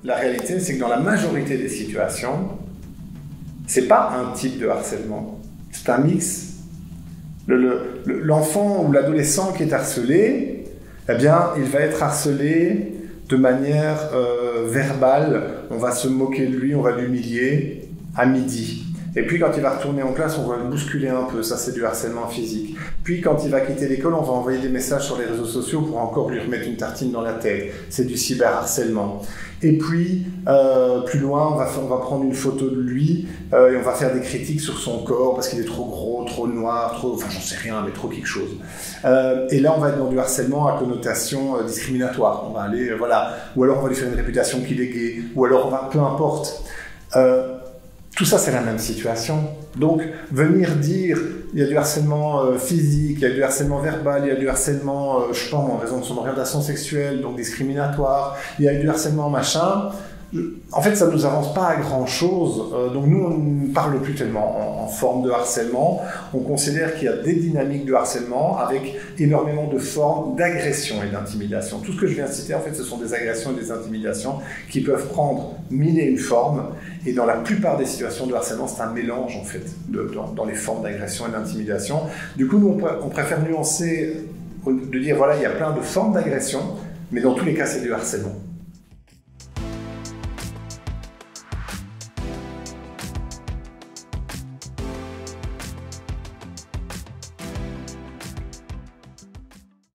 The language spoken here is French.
la réalité, c'est que dans la majorité des situations, c'est pas un type de harcèlement, c'est un mix. L'enfant ou l'adolescent qui est harcelé, eh bien, il va être harcelé de manière verbale. On va se moquer de lui, on va l'humilier à midi. Et puis quand il va retourner en classe, on va le bousculer un peu, ça c'est du harcèlement physique. Puis quand il va quitter l'école, on va envoyer des messages sur les réseaux sociaux pour encore lui remettre une tartine dans la tête. C'est du cyberharcèlement. Et puis, plus loin, on va prendre une photo de lui et on va faire des critiques sur son corps parce qu'il est trop gros, trop noir, enfin j'en sais rien, mais trop quelque chose. Et là, on va être dans du harcèlement à connotation discriminatoire. On va aller, voilà. Ou alors on va lui faire une réputation qu'il est gay, ou alors peu importe. Tout ça, c'est la même situation. Donc, venir dire il y a du harcèlement physique, il y a du harcèlement verbal, il y a du harcèlement, je pense, en raison de son orientation sexuelle, donc discriminatoire, il y a du harcèlement machin. En fait, ça ne nous avance pas à grand-chose. Donc nous, on ne parle plus tellement en forme de harcèlement. On considère qu'il y a des dynamiques de harcèlement avec énormément de formes d'agression et d'intimidation. Tout ce que je viens de citer, en fait, ce sont des agressions et des intimidations qui peuvent prendre mille et une formes. Et dans la plupart des situations de harcèlement, c'est un mélange, en fait, dans les formes d'agression et d'intimidation. Du coup, nous, on préfère nuancer, de dire, voilà, il y a plein de formes d'agression, mais dans tous les cas, c'est du harcèlement.